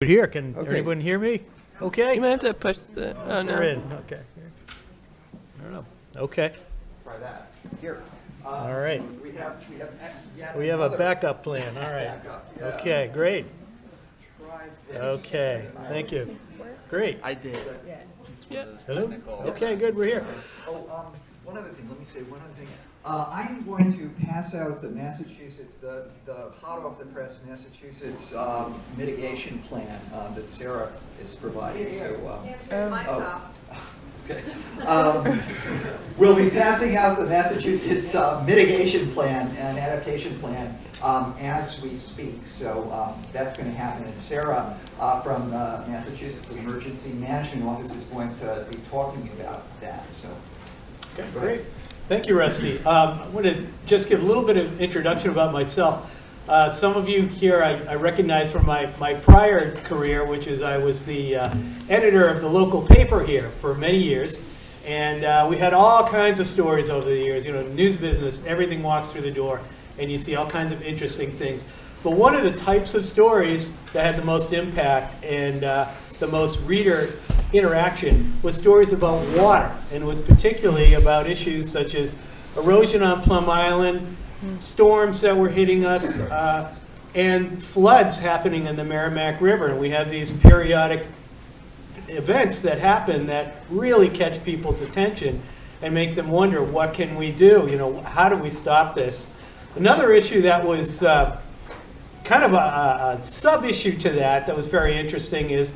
Here, can Okay. anyone hear me? Okay? You might have to push the. Oh no. You're in, okay. I don't know. Okay, Try that. Here. all right. We have A backup plan, all right. Okay, great. Try this. Okay, thank you. Great. I did. Yeah. Hello? Okay, good, we're here. Oh, one other thing, let me say one other thing. I'm going to pass out the Massachusetts, the hot off the press Massachusetts mitigation plan that Sarah is providing, so. Okay. We'll be passing out the Massachusetts mitigation plan and adaptation plan as we speak. So that's going to happen. And Sarah from Massachusetts Emergency Management Office is going to be talking about that. So. Okay, great. Thank you, Rusty. I want to just give a little bit of introduction about myself. Some of you here I recognize from my prior career, which is I was the editor of the local paper here for many years. And we had all kinds of stories over the years, you know, news business, everything walks through the door, and you see all kinds of interesting things. But one of the types of stories that had the most impact and the most reader interaction was stories about water, and it was particularly about issues such as erosion on Plum Island, storms that were hitting us, and floods happening in the Merrimack River. And we have these periodic events that happen that really catch people's attention and make them wonder, what can we do? You know, how do we stop this? Another issue that was kind of a sub-issue to that was very interesting is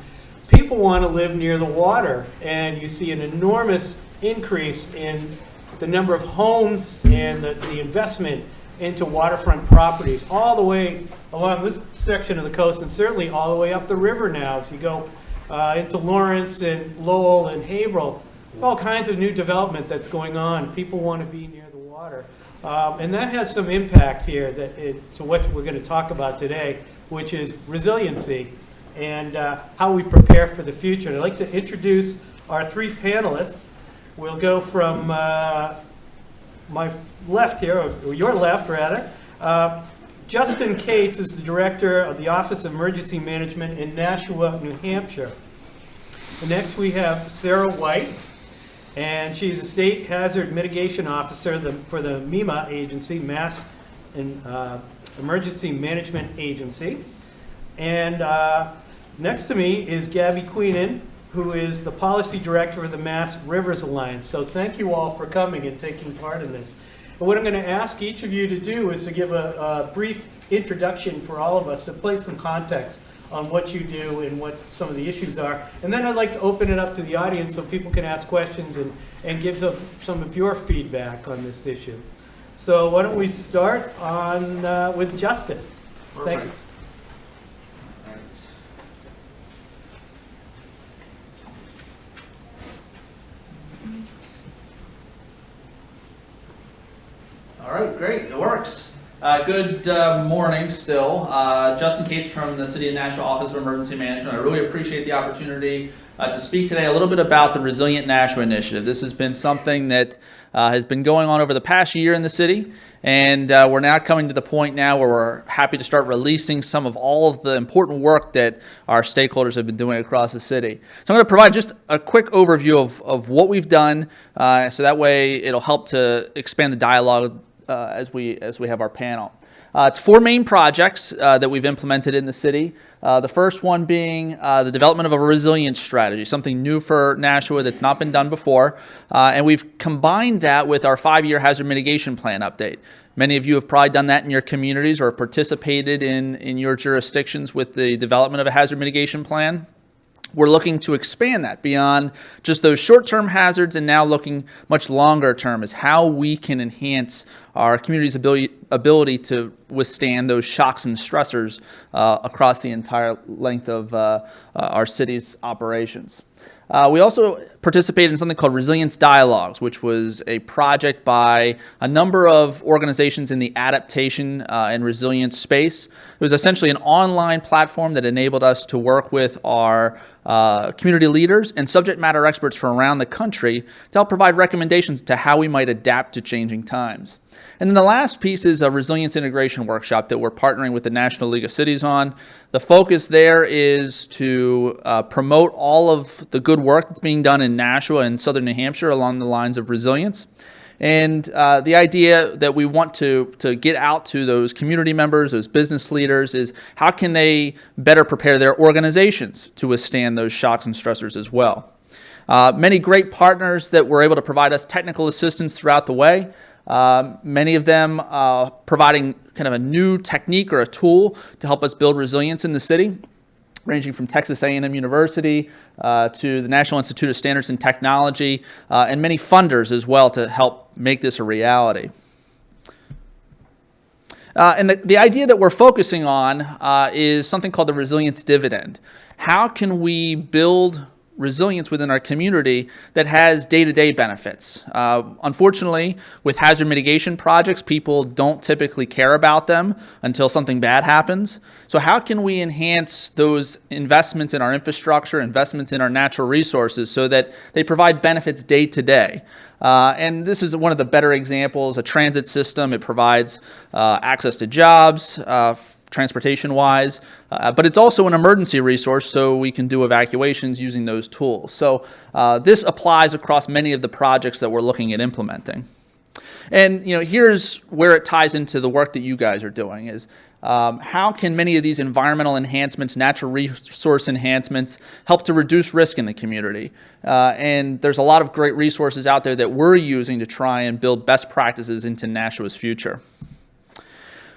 people want to live near the water, and you see an enormous increase in the number of homes and the investment into waterfront properties all the way along this section of the coast, and certainly all the way up the river now. As you go into Lawrence and Lowell and Haverhill, all kinds of new development that's going on. People want to be near the water. And that has some impact here to what we're going to talk about today, which is resiliency and how we prepare for the future. And I'd like to introduce our three panelists. We'll go from my left here, or your left rather. Justin Cates is the Director of the Office of Emergency Management in Nashua, New Hampshire. And next we have Sarah White, and she's a State Hazard Mitigation Officer for the MEMA agency, Mass Emergency Management Agency. And next to me is Gabby Queenan, who is the Policy Director of the Mass Rivers Alliance. So thank you all for coming and taking part in this. And what I'm going to ask each of you to do is to give a brief introduction for all of us, to place some context on what you do and what some of the issues are. And then I'd like to open it up to the audience so people can ask questions and give some of your feedback on this issue. So why don't we start with Justin. Thank you. All right, great, it works. Good morning still. Justin Cates from the City of Nashua Office of Emergency Management. I really appreciate the opportunity to speak today a little bit about the Resilient Nashua Initiative. This has been something that has been going on over the past year in the city, and we're now coming to the point now where we're happy to start releasing some of all of the important work that our stakeholders have been doing across the city. So I'm going to provide just a quick overview of what we've done, so that way it'll help to expand the dialogue as we have our panel. It's four main projects that we've implemented in the city. The first one being the development of a resilience strategy, something new for Nashua that's not been done before. And we've combined that with our 5-year hazard mitigation plan update. Many of you have probably done that in your communities or participated in your jurisdictions with the development of a hazard mitigation plan. We're looking to expand that beyond just those short-term hazards and now looking much longer term as how we can enhance our community's ability to withstand those shocks and stressors across the entire length of our city's operations. We also participated in something called Resilience Dialogues, which was a project by a number of organizations in the adaptation and resilience space. It was essentially an online platform that enabled us to work with our community leaders and subject matter experts from around the country to help provide recommendations to how we might adapt to changing times. And then the last piece is a resilience integration workshop that we're partnering with the National League of Cities on. The focus there is to promote all of the good work that's being done in Nashua and southern New Hampshire along the lines of resilience. And the idea that we want to get out to those community members, those business leaders, is how can they better prepare their organizations to withstand those shocks and stressors as well. Many great partners that were able to provide us technical assistance throughout the way. Many of them providing kind of a new technique or a tool to help us build resilience in the city, ranging from Texas A&M University to the National Institute of Standards and Technology, and many funders as well to help make this a reality. And the idea that we're focusing on is something called the resilience dividend. How can we build resilience within our community that has day-to-day benefits? Unfortunately, with hazard mitigation projects, people don't typically care about them until something bad happens. So how can we enhance those investments in our infrastructure, investments in our natural resources, so that they provide benefits day-to-day? And this is one of the better examples, a transit system. It provides access to jobs, transportation-wise, but it's also an emergency resource, so we can do evacuations using those tools. So this applies across many of the projects that we're looking at implementing. And here's where it ties into the work that you guys are doing is how can many of these environmental enhancements, natural resource enhancements, help to reduce risk in the community? And there's a lot of great resources out there that we're using to try and build best practices into Nashua's future.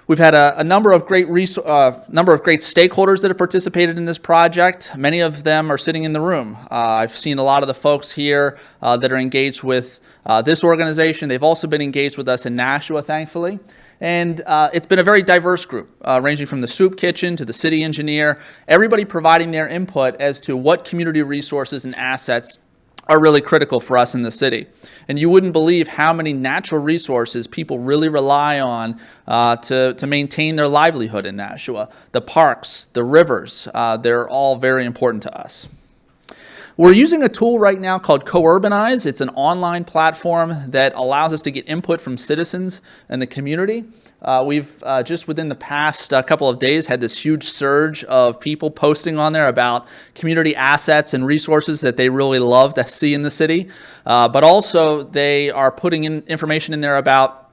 We've had a number of great stakeholders that have participated in this project. Many of them are sitting in the room. I've seen a lot of the folks here that are engaged with this organization. They've also been engaged with us in Nashua, thankfully. And it's been a very diverse group, ranging from the soup kitchen to the city engineer, everybody providing their input as to what community resources and assets are really critical for us in the city. And you wouldn't believe how many natural resources people really rely on to maintain their livelihood in Nashua. The parks, the rivers, they're all very important to us. We're using a tool right now called Co-Urbanize. It's an online platform that allows us to get input from citizens and the community. We've just within the past couple of days had this huge surge of people posting on there about community assets and resources that they really love to see in the city. But also they are putting in information in there about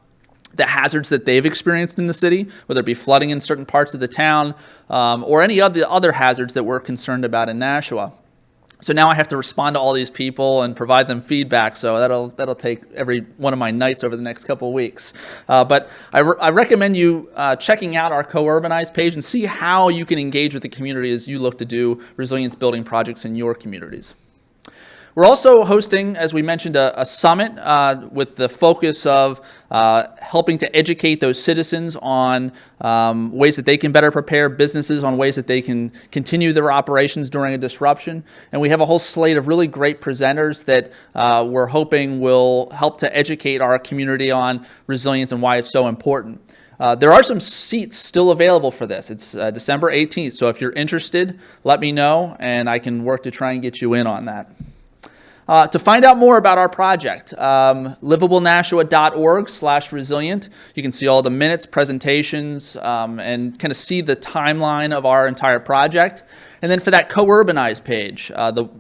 the hazards that they've experienced in the city, whether it be flooding in certain parts of the town or any of the other hazards that we're concerned about in Nashua. So now I have to respond to all these people and provide them feedback. So that'll take every one of my nights over the next couple of weeks. But I recommend you checking out our Co-Urbanize page and see how you can engage with the community as you look to do resilience building projects in your communities. We're also hosting, as we mentioned, a summit with the focus of helping to educate those citizens on ways that they can better prepare, businesses on ways that they can continue their operations during a disruption. And we have a whole slate of really great presenters that we're hoping will help to educate our community on resilience and why it's so important. There are some seats still available for this. It's December 18th, so if you're interested, let me know, and I can work to try and get you in on that. To find out more about our project, livablenashua.org/resilient. You can see all the minutes, presentations, and kind of see the timeline of our entire project. And then for that Co-Urbanize page, the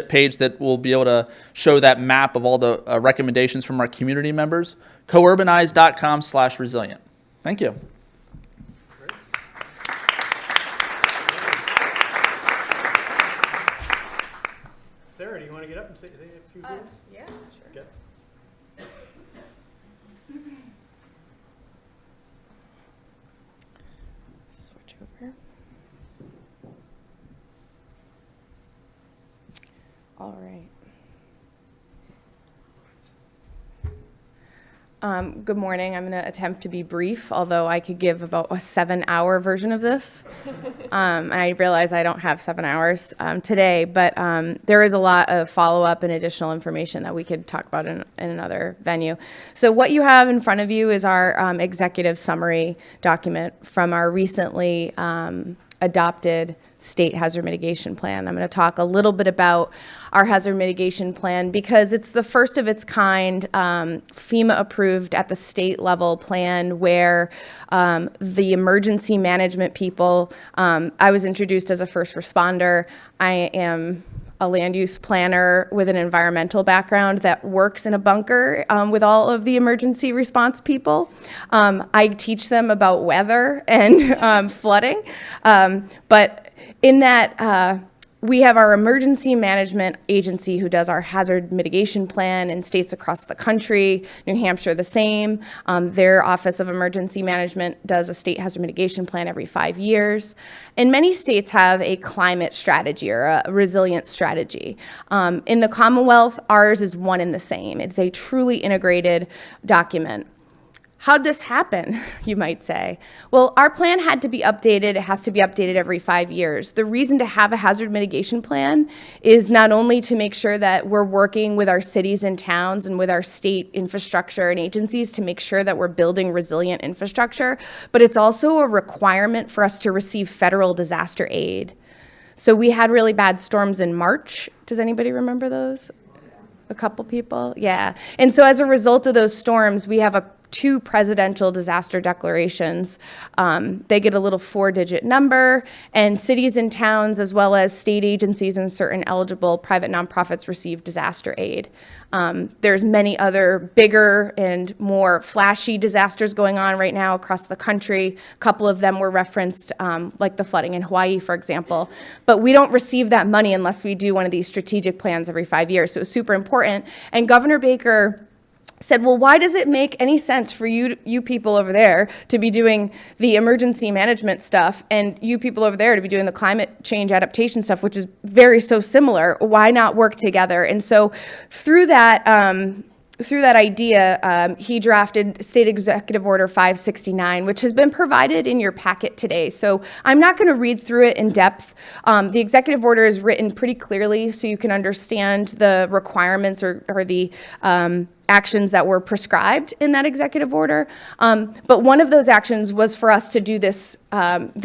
page that will be able to show that map of all the recommendations from our community members, courbanize.com/resilient. Thank you. Sarah, do you want to get up and say a few words? Yeah, sure. Okay. Switch over. All right. Good morning. I'm going to attempt to be brief, although I could give about a 7-hour version of this. And I realize I don't have 7 hours today, but there is a lot of follow-up and additional information that we could talk about in another venue. So what you have in front of you is our executive summary document from our recently adopted state hazard mitigation plan. I'm going to talk a little bit about our hazard mitigation plan because it's the first of its kind FEMA approved at the state level plan where the emergency management people, I was introduced as a first responder. I am a land use planner with an environmental background that works in a bunker with all of the emergency response people. I teach them about weather and flooding, but in that, we have our emergency management agency who does our hazard mitigation plan in states across the country. New Hampshire, the same. Their Office of Emergency Management does a state hazard mitigation plan every 5 years. And many states have a climate strategy or a resilience strategy. In the Commonwealth, ours is one and the same. It's a truly integrated document. How'd this happen, you might say? Well, our plan had to be updated. It has to be updated every 5 years. The reason to have a hazard mitigation plan is not only to make sure that we're working with our cities and towns and with our state infrastructure and agencies to make sure that we're building resilient infrastructure, but it's also a requirement for us to receive federal disaster aid. So we had really bad storms in March. Does anybody remember those? A couple people? Yeah. And so as a result of those storms, we have two presidential disaster declarations. They get a little 4-digit number, and cities and towns, as well as state agencies and certain eligible private nonprofits, receive disaster aid. There's many other bigger and more flashy disasters going on right now across the country. A couple of them were referenced, like the flooding in Hawaii, for example. But we don't receive that money unless we do one of these strategic plans every 5 years. So it's super important. And Governor Baker said, well, why does it make any sense for you people over there to be doing the emergency management stuff and you people over there to be doing the climate change adaptation stuff, which is very so similar? Why not work together? And so through that idea, he drafted State Executive Order 569, which has been provided in your packet today. So I'm not going to read through it in depth. The executive order is written pretty clearly so you can understand the requirements or the actions that were prescribed in that executive order. But one of those actions was for us to do this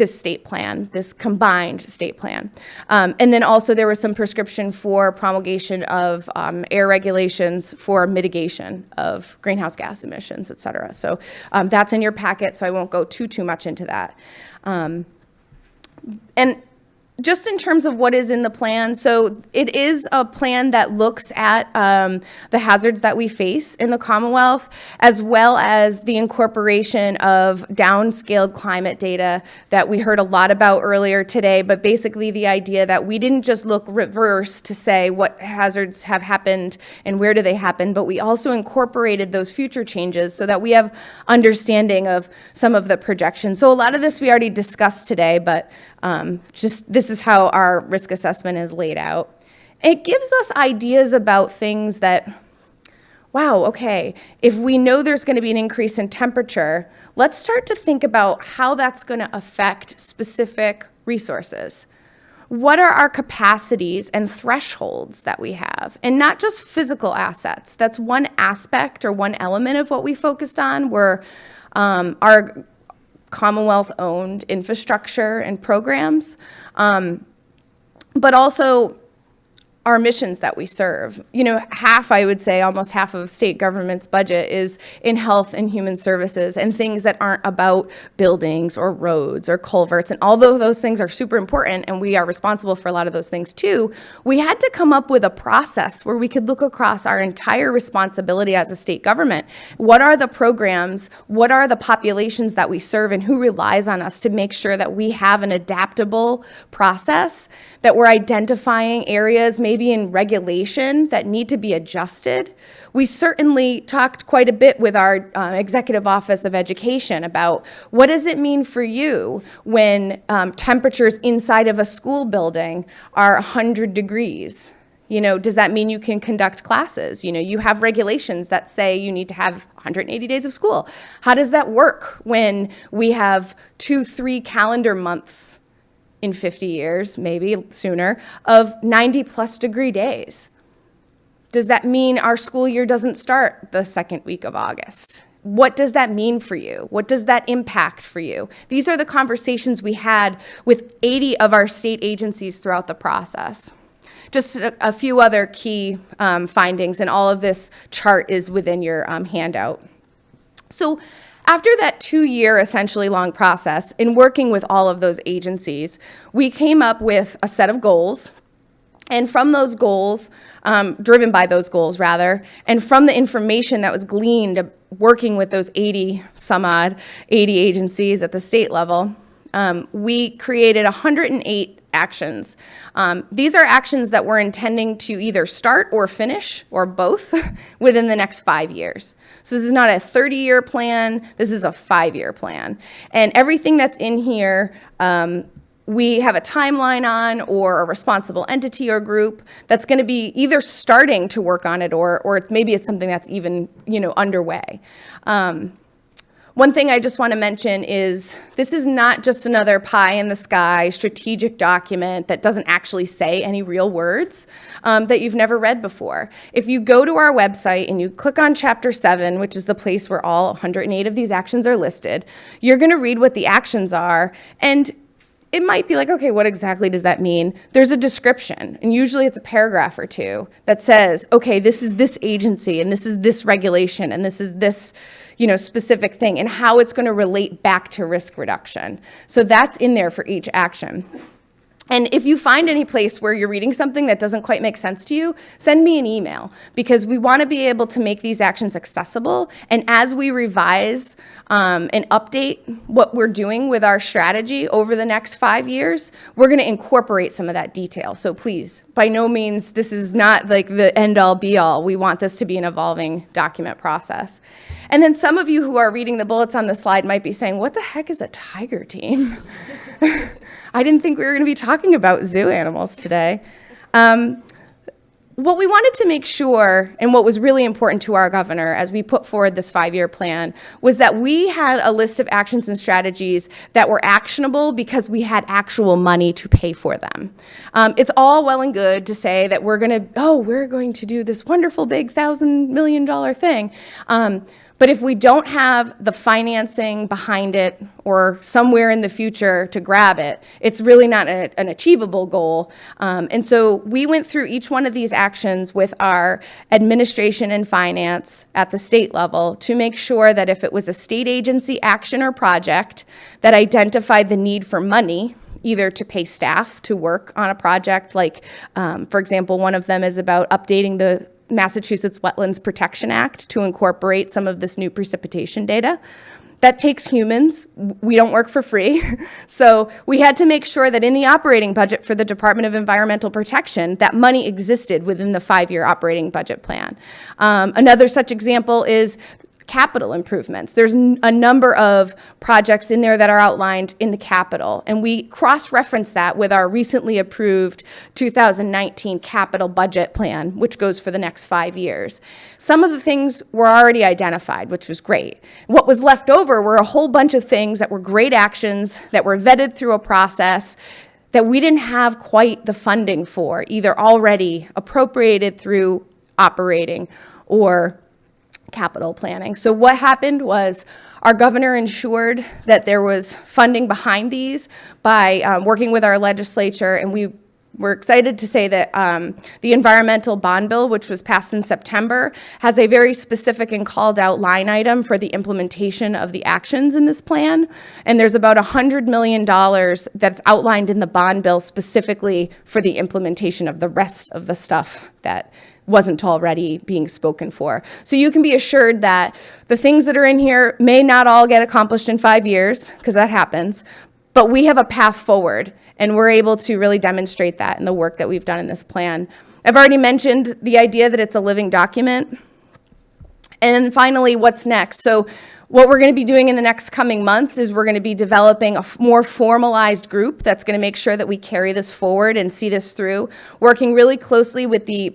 state plan, this combined state plan. And then also there was some prescription for promulgation of air regulations for mitigation of greenhouse gas emissions, et cetera. So that's in your packet, so I won't go too much into that. And just in terms of what is in the plan, so it is a plan that looks at the hazards that we face in the Commonwealth, as well as the incorporation of downscaled climate data that we heard a lot about earlier today, but basically the idea that we didn't just look reverse to say what hazards have happened and where do they happen, but we also incorporated those future changes so that we have understanding of some of the projections. So a lot of this we already discussed today, but just this is how our risk assessment is laid out. It gives us ideas about things that, wow, okay, if we know there's going to be an increase in temperature, let's start to think about how that's going to affect specific resources. What are our capacities and thresholds that we have? And not just physical assets. That's one aspect or one element of what we focused on were our Commonwealth-owned infrastructure and programs, but also our missions that we serve. You know, I would say, almost half of state government's budget is in health and human services and things that aren't about buildings or roads or culverts. And although those things are super important and we are responsible for a lot of those things too, we had to come up with a process where we could look across our entire responsibility as a state government. What are the programs? What are the populations that we serve, and who relies on us to make sure that we have an adaptable process, that we're identifying areas maybe in regulation that need to be adjusted. We certainly talked quite a bit with our Executive Office of Education about what does it mean for you when temperatures inside of a school building are 100 degrees? You know, does that mean you can conduct classes? You know, you have regulations that say you need to have 180 days of school. How does that work when we have 2-3 calendar months in 50 years, maybe sooner, of 90+ degree days? Does that mean our school year doesn't start the second week of August? what does that mean for you? What does that impact for you? These are the conversations we had with 80 of our state agencies throughout the process. Just a few other key findings, and all of this chart is within your handout. So after that 2-year essentially long process in working with all of those agencies, we came up with a set of goals. And from those goals, driven by those goals rather, and from the information that was gleaned working with those 80 agencies at the state level, we created 108 actions. These are actions that we're intending to either start or finish, or both, within the next 5 years. So this is not a 30-year plan, this is a 5-year plan. And everything that's in here, we have a timeline on, or a responsible entity or group that's going to be either starting to work on it, or maybe it's something that's even, underway. One thing I just want to mention is this is not just another pie-in-the-sky strategic document that doesn't actually say any real words that you've never read before. If you go to our website and you click on Chapter 7, which is the place where all 108 of these actions are listed, you're going to read what the actions are, and it might be like, okay, what exactly does that mean? There's a description, and usually it's a paragraph or two that says, okay, this is this agency, and this is this regulation, and this is this, specific thing, and how it's going to relate back to risk reduction. So that's in there for each action. And if you find any place where you're reading something that doesn't quite make sense to you, send me an email, because we want to be able to make these actions accessible. And as we revise and update what we're doing with our strategy over the next 5 years, we're going to incorporate some of that detail. So please, by no means, this is not like the end-all be-all. We want this to be an evolving document process. And then some of you who are reading the bullets on the slide might be saying, what the heck is a tiger team? I didn't think we were going to be talking about zoo animals today. What we wanted to make sure, and what was really important to our governor as we put forward this 5-year plan, was that we had a list of actions and strategies that were actionable because we had actual money to pay for them. It's all well and good to say that we're going to do this wonderful big $1,000 million thing. But if we don't have the financing behind it, or somewhere in the future to grab it, it's really not an achievable goal. And so we went through each one of these actions with our administration and finance at the state level to make sure that if it was a state agency action or project that identified the need for money, either to pay staff to work on a project, like, for example, one of them is about updating the Massachusetts Wetlands Protection Act to incorporate some of this new precipitation data. That takes humans. We don't work for free. So we had to make sure that in the operating budget for the Department of Environmental Protection, that money existed within the 5-year operating budget plan. Another such example is capital improvements. There's a number of projects in there that are outlined in the capital, and we cross-reference that with our recently approved 2019 capital budget plan, which goes for the next 5 years. Some of the things were already identified, which was great. What was left over were a whole bunch of things that were great actions that were vetted through a process that we didn't have quite the funding for, either already appropriated through operating or capital planning. So what happened was our governor ensured that there was funding behind these by working with our legislature, and we were excited to say that the environmental bond bill, which was passed in September, has a very specific and called out line item for the implementation of the actions in this plan. And there's about $100 million that's outlined in the bond bill specifically for the implementation of the rest of the stuff that wasn't already being spoken for. So you can be assured that the things that are in here may not all get accomplished in 5 years, because that happens, but we have a path forward, and we're able to really demonstrate that in the work that we've done in this plan. I've already mentioned the idea that it's a living document. And then finally, what's next? So what we're going to be doing in the next coming months is we're going to be developing a more formalized group that's going to make sure that we carry this forward and see this through, working really closely with the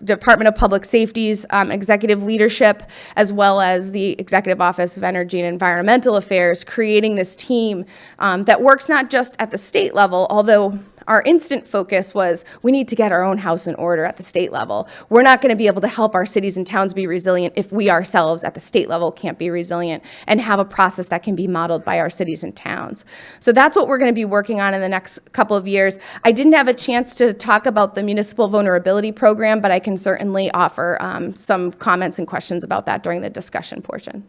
Department of Public Safety's executive leadership, as well as the Executive Office of Energy and Environmental Affairs, creating this team that works not just at the state level, although our instant focus was we need to get our own house in order at the state level. We're not going to be able to help our cities and towns be resilient if we ourselves at the state level can't be resilient and have a process that can be modeled by our cities and towns. So that's what we're going to be working on in the next couple of years. I didn't have a chance to talk about the Municipal Vulnerability Program, but I can certainly offer some comments and questions about that during the discussion portion.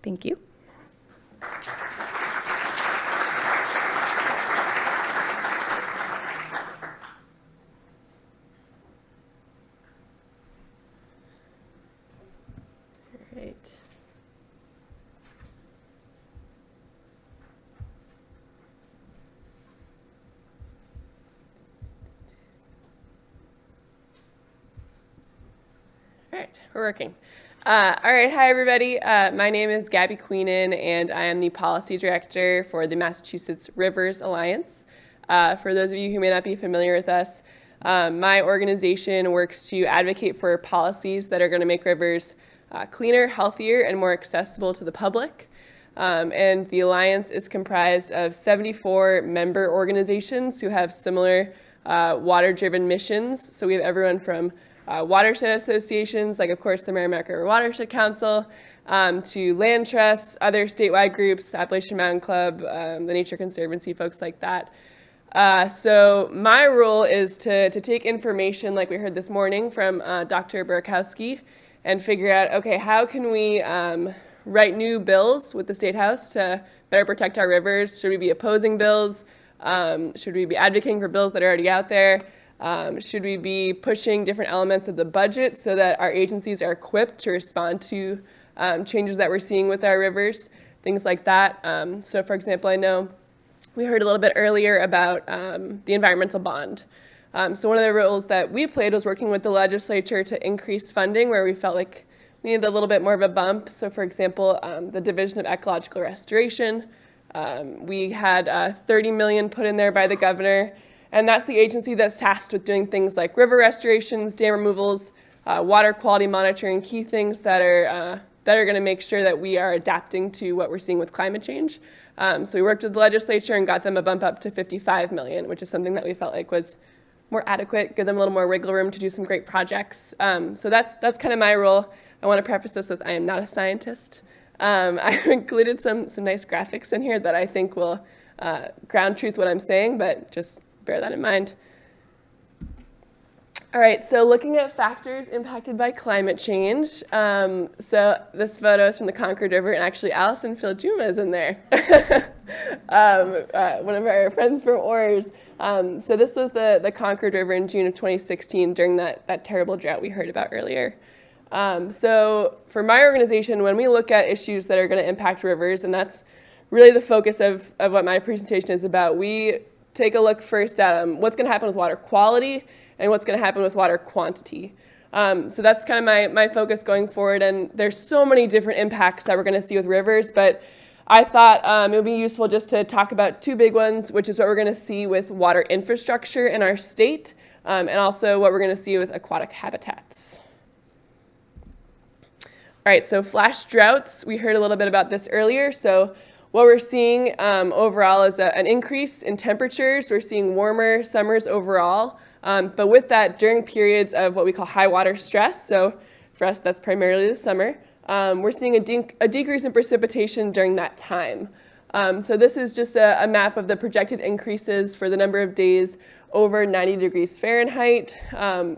Thank you. Right. All right, we're working. All right, hi everybody. My name is Gabby Queenan, and I am the Policy Director for the Massachusetts Rivers Alliance. For those of you who may not be familiar with us, my organization works to advocate for policies that are going to make rivers cleaner, healthier, and more accessible to the public. And the Alliance is comprised of 74 member organizations who have similar water-driven missions. So we have everyone from watershed associations, like of course the Merrimack River Watershed Council, to land trusts, other statewide groups, Appalachian Mountain Club, the Nature Conservancy, folks like that. So my role is to take information like we heard this morning from Dr. Burkowski and figure out, okay, how can we write new bills with the State House to better protect our rivers? Should we be opposing bills? Should we be advocating for bills that are already out there? Should we be pushing different elements of the budget so that our agencies are equipped to respond to changes that we're seeing with our rivers, things like that. So for example, I know we heard a little bit earlier about the environmental bond. So one of the roles that we played was working with the legislature to increase funding where we felt like we needed a little bit more of a bump. So for example, the Division of Ecological Restoration, we had $30 million put in there by the governor. And that's the agency that's tasked with doing things like river restorations, dam removals, water quality monitoring, key things that are going to make sure that we are adapting to what we're seeing with climate change. So we worked with the legislature and got them a bump up to $55 million, which is something that we felt like was more adequate, give them a little more wiggle room to do some great projects. So that's kind of my role. I want to preface this with I am not a scientist. I've included some nice graphics in here that I think will ground truth what I'm saying, but just bear that in mind. All right, so looking at factors impacted by climate change. So this photo is from the Concord River, and actually Allison Filjuma is in there, one of our friends from Oars. So this was the Concord River in June of 2016 during that terrible drought we heard about earlier. So for my organization, when we look at issues that are going to impact rivers, and that's really the focus of what my presentation is about, we take a look first at what's going to happen with water quality and what's going to happen with water quantity. So that's kind of my focus going forward, and there's so many different impacts that we're going to see with rivers, but I thought it would be useful just to talk about two big ones, which is what we're going to see with water infrastructure in our state, and also what we're going to see with aquatic habitats. All right, so flash droughts, we heard a little bit about this earlier. So what we're seeing overall is an increase in temperatures. We're seeing warmer summers overall, but with that, during periods of what we call high water stress, so for us that's primarily the summer, we're seeing a decrease in precipitation during that time. So this is just a map of the projected increases for the number of days over 90 degrees Fahrenheit.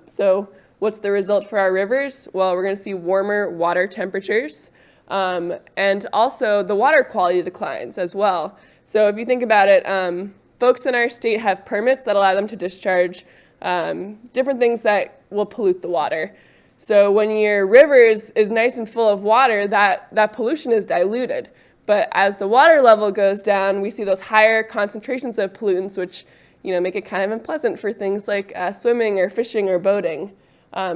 So what's the result for our rivers? Well, we're going to see warmer water temperatures. And also the water quality declines as well. So if you think about it, folks in our state have permits that allow them to discharge different things that will pollute the water. So when your river is nice and full of water, that pollution is diluted. But as the water level goes down, we see those higher concentrations of pollutants, which make it kind of unpleasant for things like swimming or fishing or boating.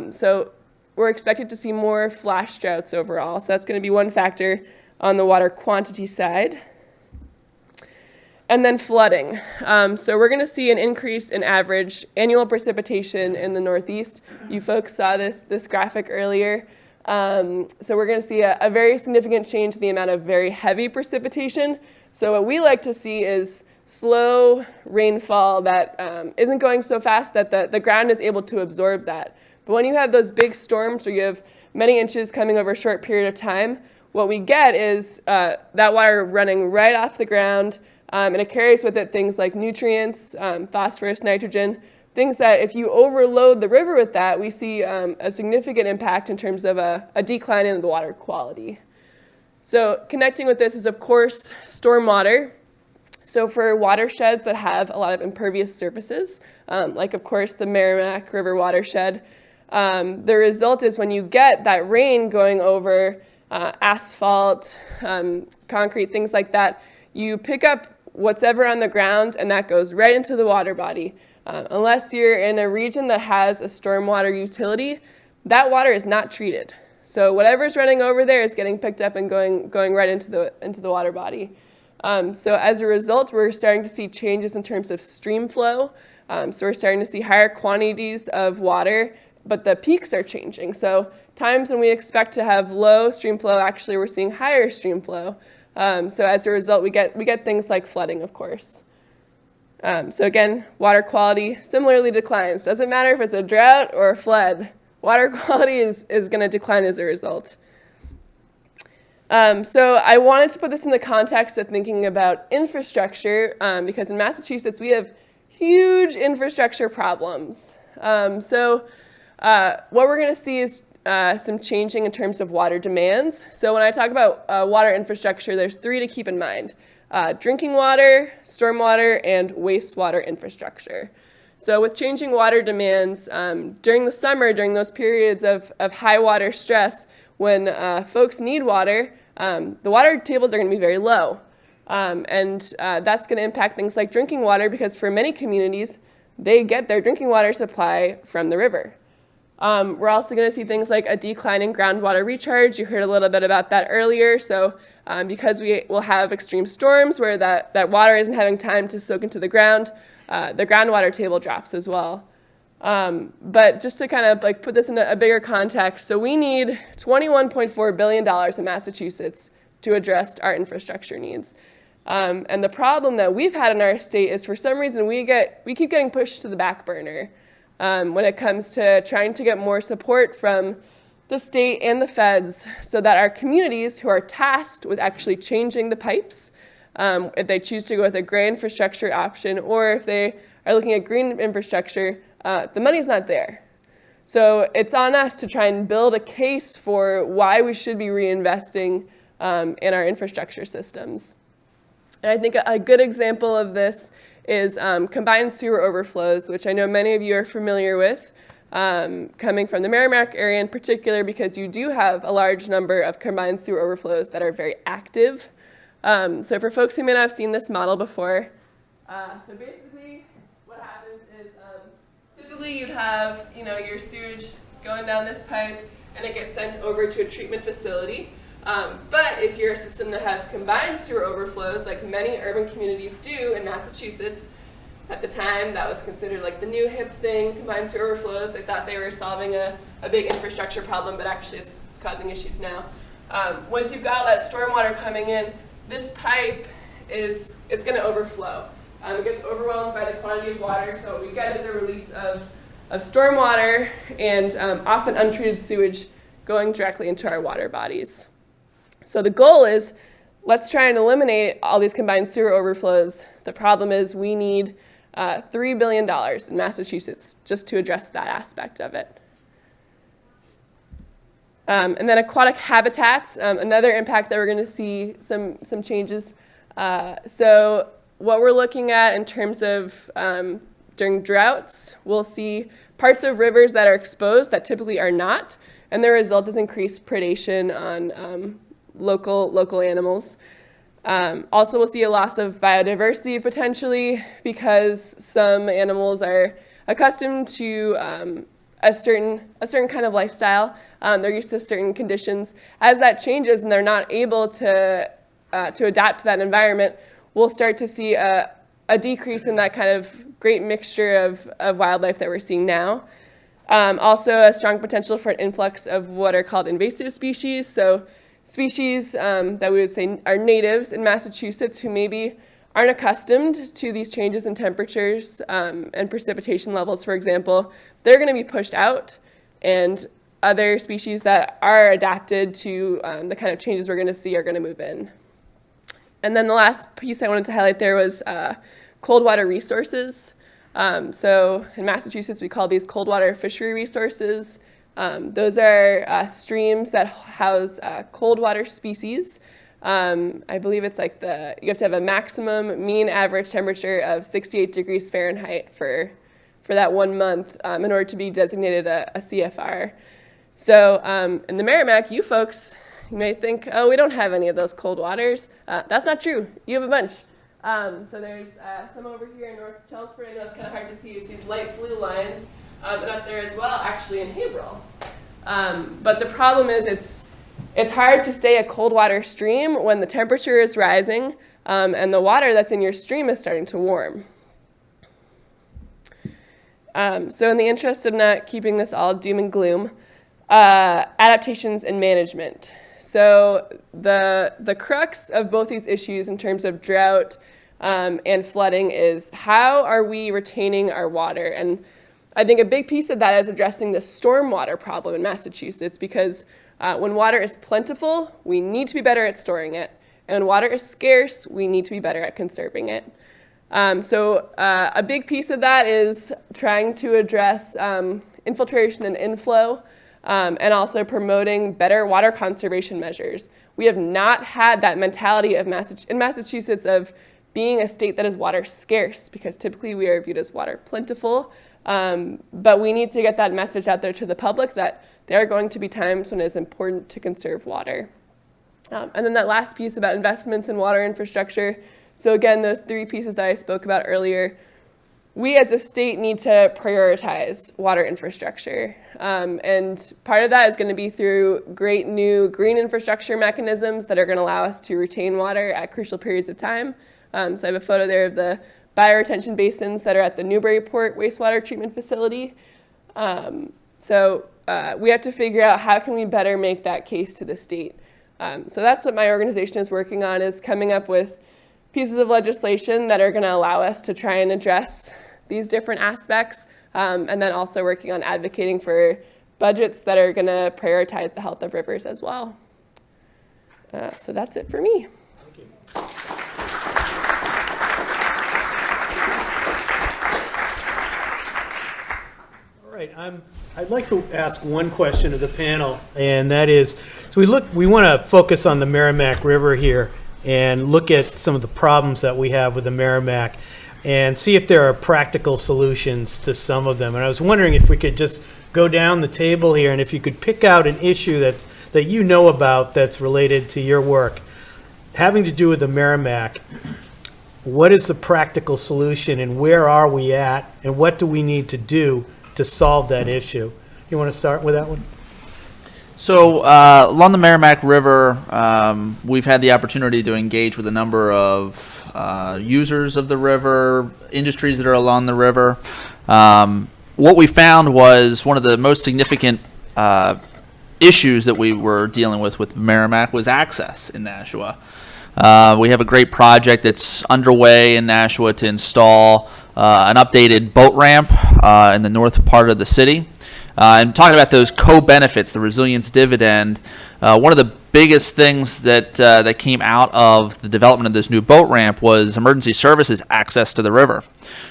So we're expected to see more flash droughts overall. So that's going to be one factor on the water quantity side. And then flooding. So we're going to see an increase in average annual precipitation in the Northeast. You folks saw this graphic earlier. So we're going to see a very significant change in the amount of very heavy precipitation. So what we like to see is slow rainfall that isn't going so fast that the ground is able to absorb that. But when you have those big storms where you have many inches coming over a short period of time, what we get is that water running right off the ground, and it carries with it things like nutrients, phosphorus, nitrogen, things that if you overload the river with that, we see a significant impact in terms of a decline in the water quality. So connecting with this is, of course, stormwater. So for watersheds that have a lot of impervious surfaces, like, of course, the Merrimack River Watershed, the result is when you get that rain going over asphalt, concrete, things like that, you pick up what's ever on the ground, and that goes right into the water body. Unless you're in a region that has a stormwater utility, that water is not treated. So whatever's running over there is getting picked up and going right into the water body. So as a result, we're starting to see changes in terms of stream flow. So we're starting to see higher quantities of water, but the peaks are changing. So times when we expect to have low stream flow, actually we're seeing higher stream flow. So as a result, we get things like flooding, of course. So again, water quality similarly declines. Doesn't matter if it's a drought or a flood. Water quality is going to decline as a result. So I wanted to put this in the context of thinking about infrastructure, because in Massachusetts we have huge infrastructure problems. So what we're going to see is some changing in terms of water demands. So when I talk about water infrastructure, there's three to keep in mind: drinking water, stormwater, and wastewater infrastructure. So with changing water demands, during the summer, during those periods of high water stress, when folks need water, the water tables are going to be very low. And that's going to impact things like drinking water, because for many communities, they get their drinking water supply from the river. We're also going to see things like a decline in groundwater recharge. You heard a little bit about that earlier. So because we will have extreme storms where that water isn't having time to soak into the groundwater table drops as well. But just to kind of like put this in a bigger context, so we need $21.4 billion in Massachusetts to address our infrastructure needs. And the problem that we've had in our state is, for some reason, we keep getting pushed to the back burner when it comes to trying to get more support from the state and the feds, so that our communities who are tasked with actually changing the pipes, if they choose to go with a gray infrastructure option, or if they are looking at green infrastructure, the money's not there. So it's on us to try and build a case for why we should be reinvesting in our infrastructure systems. And I think a good example of this is combined sewer overflows, which I know many of you are familiar with, coming from the Merrimack area in particular, because you do have a large number of combined sewer overflows that are very active. So for folks who may not have seen this model before, so basically what happens is typically you'd have your sewage going down this pipe, and it gets sent over to a treatment facility. But if you're a system that has combined sewer overflows, like many urban communities do in Massachusetts, at the time that was considered like the new hip thing, combined sewer overflows. They thought they were solving a big infrastructure problem, but actually it's causing issues now. Once you've got that stormwater coming in, this pipe it's going to overflow. It gets overwhelmed by the quantity of water, so what we get is a release of stormwater and often untreated sewage going directly into our water bodies. So the goal is, let's try and eliminate all these combined sewer overflows. The problem is we need $3 billion in Massachusetts just to address that aspect of it. And then aquatic habitats, another impact that we're going to see some changes. So what we're looking at in terms of during droughts, we'll see parts of rivers that are exposed that typically are not, and the result is increased predation on local animals. Also, we'll see a loss of biodiversity potentially, because some animals are accustomed to a certain kind of lifestyle. They're used to certain conditions. As that changes and they're not able to adapt to that environment, we'll start to see a decrease in that kind of great mixture of wildlife that we're seeing now. Also, a strong potential for an influx of what are called invasive species. So species that we would say are natives in Massachusetts who maybe aren't accustomed to these changes in temperatures and precipitation levels, for example, they're going to be pushed out, and other species that are adapted to the kind of changes we're going to see are going to move in. And then the last piece I wanted to highlight there was cold water resources. So in Massachusetts, we call these cold water fishery resources. Those are streams that house cold water species. I believe it's like you have to have a maximum mean average temperature of 68 degrees Fahrenheit for that 1 month in order to be designated a CFR. So in the Merrimack, you folks, you may think, oh, we don't have any of those cold waters. That's not true. You have a bunch. So there's some over here in North Chelmsford. I know it's kind of hard to see. It's these light blue lines. And up there as well, actually in Haverhill. But the problem is it's hard to stay a cold water stream when the temperature is rising and the water that's in your stream is starting to warm. So in the interest of not keeping this all doom and gloom, adaptations and management. So the crux of both these issues in terms of drought and flooding is how are we retaining our water? And I think a big piece of that is addressing the stormwater problem in Massachusetts, because when water is plentiful, we need to be better at storing it. And when water is scarce, we need to be better at conserving it. So a big piece of that is trying to address infiltration and inflow, and also promoting better water conservation measures. We have not had that mentality of in Massachusetts of being a state that is water scarce, because typically we are viewed as water plentiful. But we need to get that message out there to the public that there are going to be times when it is important to conserve water. And then that last piece about investments in water infrastructure. So again, those three pieces that I spoke about earlier, we as a state need to prioritize water infrastructure. And part of that is going to be through great new green infrastructure mechanisms that are going to allow us to retain water at crucial periods of time. So I have a photo there of the bioretention basins that are at the Newburyport wastewater treatment facility. So we have to figure out how can we better make that case to the state. So that's what my organization is working on, is coming up with pieces of legislation that are going to allow us to try and address these different aspects, and then also working on advocating for budgets that are going to prioritize the health of rivers as well. So that's it for me. Thank you. All right, I'd like to ask one question of the panel, and that is, so we want to focus on the Merrimack River here and look at some of the problems that we have with the Merrimack and see if there are practical solutions to some of them. And I was wondering if we could just go down the table here, and if you could pick out an issue that you know about that's related to your work having to do with the Merrimack. What is the practical solution, and where are we at, and what do we need to do to solve that issue? You want to start with that one? So along the Merrimack River, we've had the opportunity to engage with a number of users of the river, industries that are along the river. What we found was one of the most significant issues that we were dealing with Merrimack was access in Nashua. We have a great project that's underway in Nashua to install an updated boat ramp in the north part of the city. And talking about those co-benefits, the resilience dividend, one of the biggest things that came out of the development of this new boat ramp was emergency services access to the river.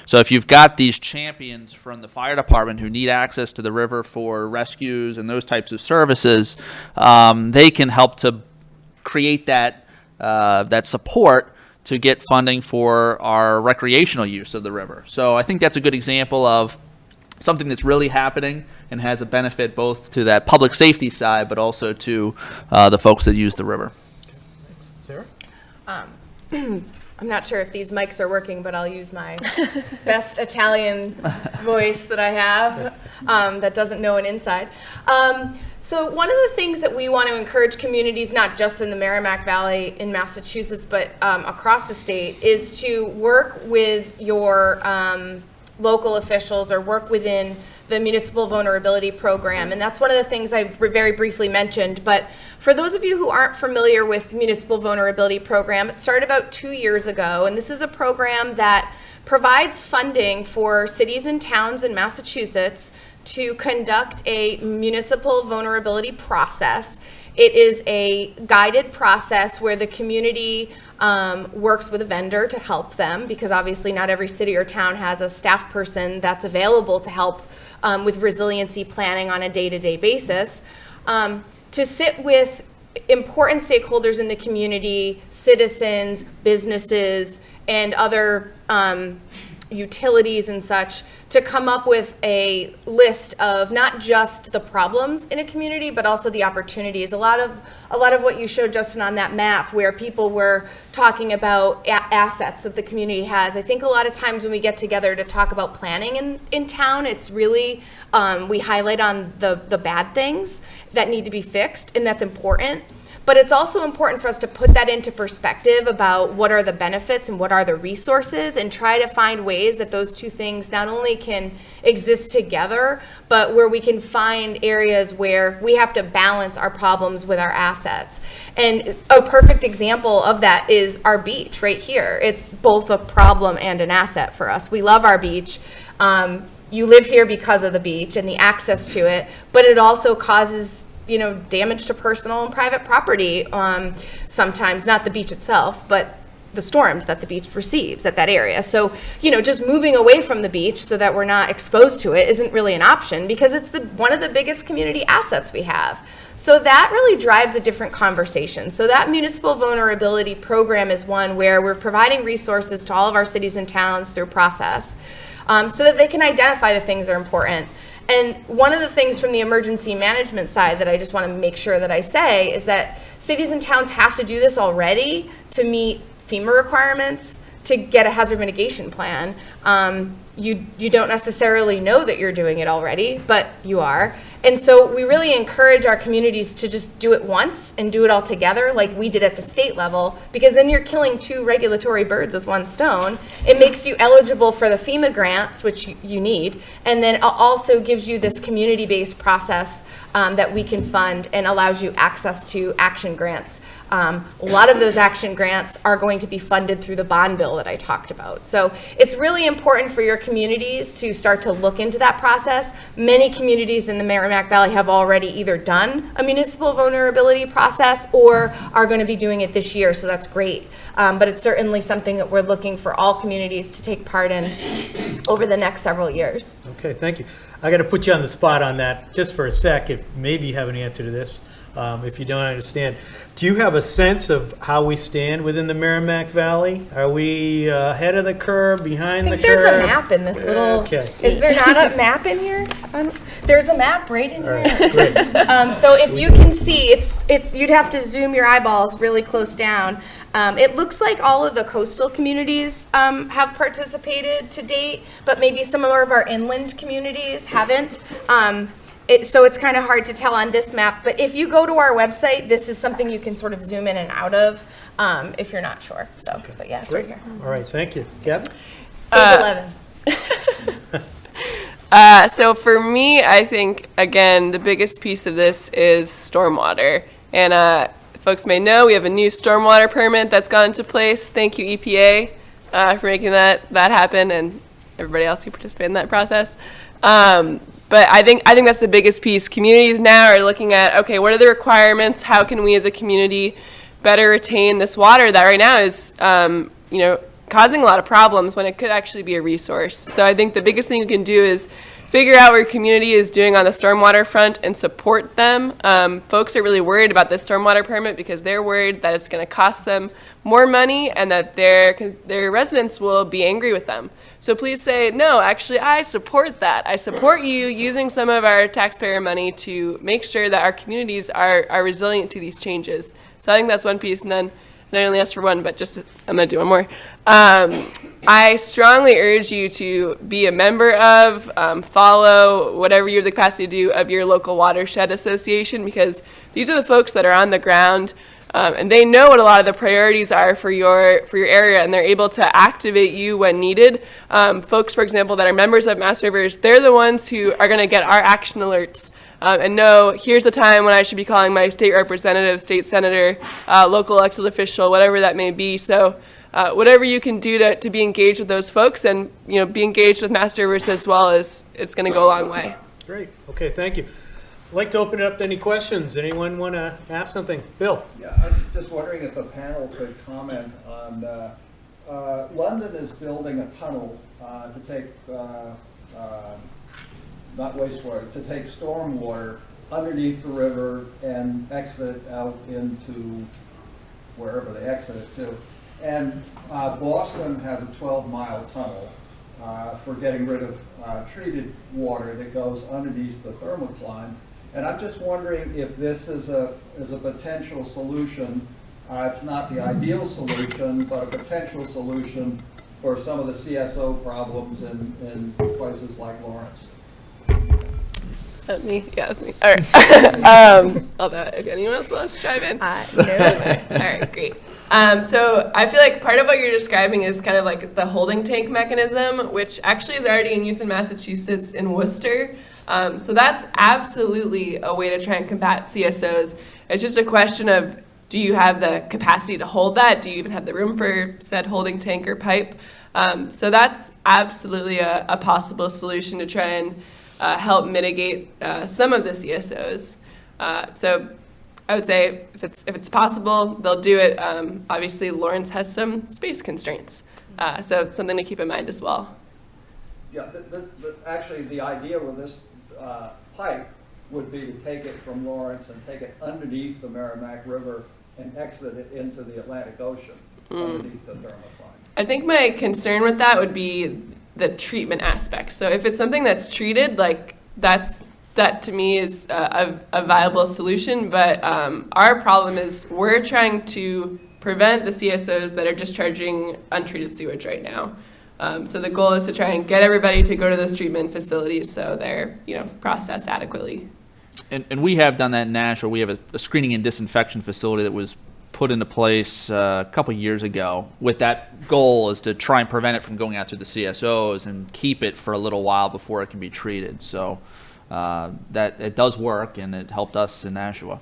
So if you've got these champions from the fire department who need access to the river for rescues and those types of services, they can help to create that support to get funding for our recreational use of the river. So I think that's a good example of something that's really happening and has a benefit both to that public safety side, but also to the folks that use the river. Sarah? I'm not sure if these mics are working, but I'll use my best Italian voice that I have that doesn't know an inside. So one of the things that we want to encourage communities, not just in the Merrimack Valley in Massachusetts, but across the state, is to work with your local officials or work within the Municipal Vulnerability Program. And that's one of the things I very briefly mentioned. But for those of you who aren't familiar with Municipal Vulnerability Program, it started about 2 years ago. And this is a program that provides funding for cities and towns in Massachusetts to conduct a municipal vulnerability process. It is a guided process where the community works with a vendor to help them, because obviously not every city or town has a staff person that's available to help with resiliency planning on a day-to-day basis, to sit with important stakeholders in the community, citizens, businesses, and other utilities and such, to come up with a list of not just the problems in a community, but also the opportunities. A lot of what you showed, Justin, on that map, where people were talking about assets that the community has. I think a lot of times when we get together to talk about planning in town, it's really, we highlight on the bad things that need to be fixed, and that's important. But it's also important for us to put that into perspective about what are the benefits and what are the resources, and try to find ways that those two things not only can exist together, but where we can find areas where we have to balance our problems with our assets. And a perfect example of that is our beach right here. It's both a problem and an asset for us. We love our beach. You live here because of the beach and the access to it, but it also causes damage to personal and private property. Sometimes not the beach itself, but the storms that the beach receives at that area. So, just moving away from the beach so that we're not exposed to it isn't really an option, because it's one of the biggest community assets we have. So that really drives a different conversation. So that Municipal Vulnerability Program is one where we're providing resources to all of our cities and towns through process, so that they can identify the things that are important. And one of the things from the emergency management side that I just want to make sure that I say is that cities and towns have to do this already to meet FEMA requirements to get a hazard mitigation plan. You don't necessarily know that you're doing it already, but you are. And so we really encourage our communities to just do it once and do it all together like we did at the state level, because then you're killing two regulatory birds with one stone. It makes you eligible for the FEMA grants, which you need, and then also gives you this community-based process that we can fund and allows you access to action grants. A lot of those action grants are going to be funded through the bond bill that I talked about. So it's really important for your communities to start to look into that process. Many communities in the Merrimack Valley have already either done a municipal vulnerability process or are going to be doing it this year, so that's great. But it's certainly something that we're looking for all communities to take part in over the next several years. Okay, thank you. I got to put you on the spot on that just for a sec, if maybe you have an answer to this. If you don't understand, do you have a sense of how we stand within the Merrimack Valley? Are we ahead of the curve, behind the curve? There's a map in this little. Okay. Is there not a map in here? There's a map right in All here. right, great. So if you can see, it's you'd have to zoom your eyeballs really close down. It looks like all of the coastal communities have participated to date, but maybe some of our inland communities haven't. So it's kind of hard to tell on this map, but if you go to our website, this is something you can sort of zoom in and out of if you're not sure. So, okay. But yeah, it's Great. right here. All right, thank you. Gavin? Page 11. So for me, I think, again, the biggest piece of this is stormwater. And folks may know we have a new stormwater permit that's gone into place. Thank you, EPA, for making that happen, and everybody else who participated in that process. But I think that's the biggest piece. Communities now are looking at, okay, what are the requirements? How can we as a community better retain this water that right now is, causing a lot of problems when it could actually be a resource? So I think the biggest thing you can do is figure out what your community is doing on the stormwater front and support them. Folks are really worried about this stormwater permit because they're worried that it's going to cost them more money and that their residents will be angry with them. So please say, no, actually, I support that. I support you using some of our taxpayer money to make sure that our communities are resilient to these changes. So I think that's one piece. And then I only asked for one, but I'm going to do one more. I strongly urge you to be a member of, follow whatever you have the capacity to do of your local watershed association, because these are the folks that are on the ground And they know what a lot of the priorities are for your area, and they're able to activate you when needed. Folks, for example, that are members of Mass Rivers, they're the ones who are going to get our action alerts and know here's the time when I should be calling my state representative, state senator, local elected official, whatever that may be. So whatever you can do to be engaged with those folks and be engaged with Mass Rivers as well, is it's going to go a long way. Great. Okay, thank you. I'd like to open it up to any questions. Anyone want to ask something? Bill? Yeah, I was just wondering if the panel could comment on, London is building a tunnel to take, not wastewater, to take stormwater underneath the river and exit it out into wherever they exit it to. And Boston has a 12-mile tunnel for getting rid of treated water that goes underneath the thermocline. And I'm just wondering if this is a potential solution. It's not the ideal solution, but a potential solution for some of the CSO problems in places like Lawrence. Is that me? Yeah, that's me. All right. Although, if anyone else wants to chime in. No. All right, great. So I feel like part of what you're describing is kind of like the holding tank mechanism, which actually is already in use in Massachusetts in Worcester. So that's absolutely a way to try and combat CSOs. It's just a question of, do you have the capacity to hold that? Do you even have the room for said holding tank or pipe? So that's absolutely a possible solution to try and help mitigate some of the CSOs. So I would say if it's possible, they'll do it. Obviously, Lawrence has some space constraints, so it's something to keep in mind as well. Yeah, actually the idea with this pipe would be to take it from Lawrence and take it underneath the Merrimack River and exit it into the Atlantic Ocean underneath the thermocline. I think my concern with that would be the treatment aspect. So if it's something that's treated, like that to me is a viable solution. But our problem is we're trying to prevent the CSOs that are discharging untreated sewage right now. So the goal is to try and get everybody to go to those treatment facilities so they're processed adequately. And we have done that in Nashua. We have a screening and disinfection facility that was put into place a couple years ago with that goal, is to try and prevent it from going out through the CSOs and keep it for a little while before it can be treated. So that it does work, and it helped us in Nashua.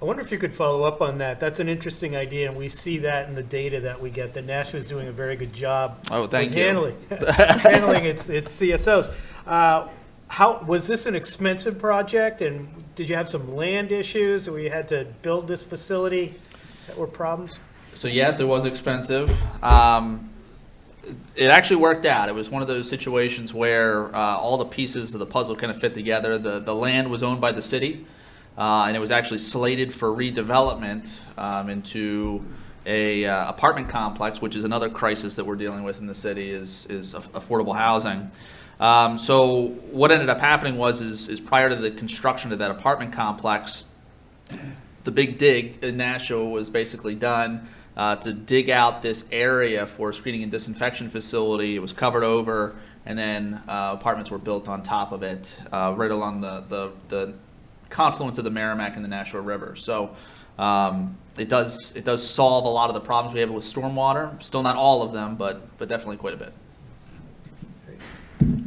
I wonder if you could follow up on that. That's an interesting idea, and we see that in the data that we get, that Nashua is doing a very good job Thank you. handling its CSOs. How was this an expensive project, and did you have some land issues where you had to build this facility that were problems? So yes, it was expensive. It actually worked out. It was one of those situations where all the pieces of the puzzle kind of fit together. The land was owned by the city, and it was actually slated for redevelopment into a apartment complex, which is another crisis that we're dealing with in the city, is affordable housing. So what ended up happening is prior to the construction of that apartment complex, the big dig in Nashua was basically done to dig out this area for a screening and disinfection facility. It was covered over, and then apartments were built on top of it, right along the confluence of the Merrimack and the Nashua River. So it does solve a lot of the problems we have with stormwater. Still not all of them, but definitely quite a bit.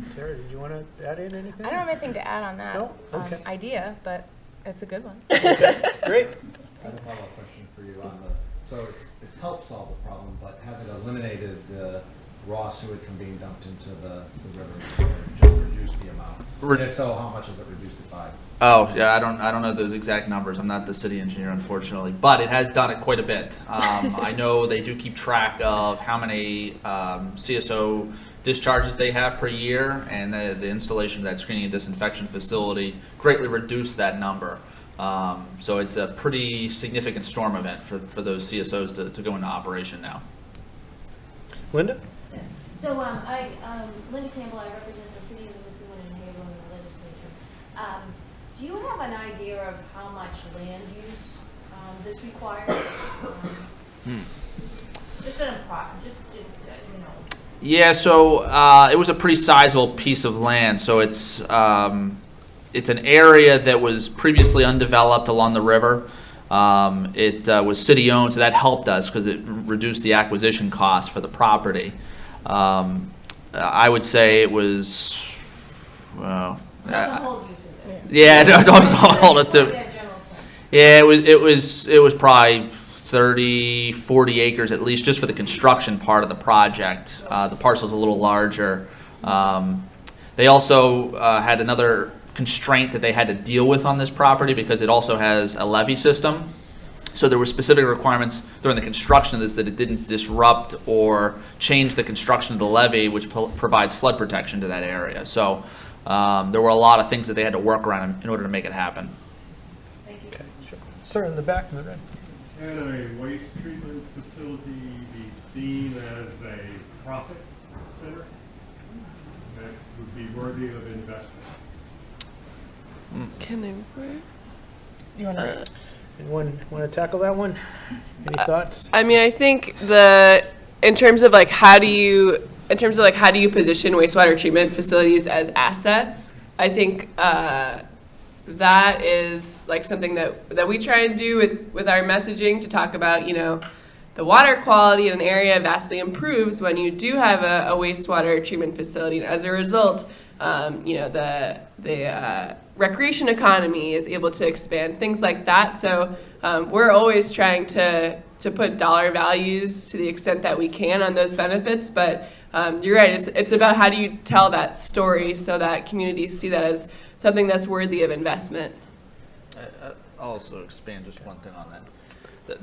Sarah, did you want to add in anything? I don't have anything to add on that No? Okay. idea, but it's a good one. Okay, great. I have a follow-up question for you on so it's helped solve the problem, but has it eliminated the raw sewage from being dumped into the river, or just reduced the amount? And if so, how much has it reduced it by? Oh, yeah, I don't know those exact numbers. I'm not the city engineer, unfortunately, but it has done it quite a bit. I know they do keep track of how many CSO discharges they have per year, and the installation of that screening and disinfection facility greatly reduced that number. So it's a pretty significant storm event for those CSOs to go into operation now. Linda? So Linda Campbell, I represent the city of Methuen and Haverhill in the legislature. Do you have an idea of how much land use this requires? Yeah, so it was a pretty sizable piece of land. So it's an area that was previously undeveloped along the river. It was city-owned, so that helped us because it reduced the acquisition cost for the property. I would say it was, well, Not to hold you to this. yeah, don't hold it Just to. like that general sense. Yeah, it was probably 30, 40 acres at least, just for the construction part of the project. The parcel's a little larger. They also had another constraint that they had to deal with on this property because it also has a levee system. So there were specific requirements during the construction of this that it didn't disrupt or change the construction of the levee, which provides flood protection to that area. So there were a lot of things that they had to work around in order to make it happen. Thank you. Okay, sure. Sir, in the back, in the red. Can a waste treatment facility be seen as a profit center that would be worthy of investment? You want to tackle that one? Any thoughts? I mean, I think in terms of how do you position wastewater treatment facilities as assets, I think that is something that we try and do with our messaging to talk about, the water quality in an area vastly improves when you do have a wastewater treatment facility. And as a result, the recreation economy is able to expand, things like that. So we're always trying to put dollar values to the extent that we can on those benefits. But you're right, it's about how do you tell that story so that communities see that as something that's worthy of investment. I'll also expand just one thing on that.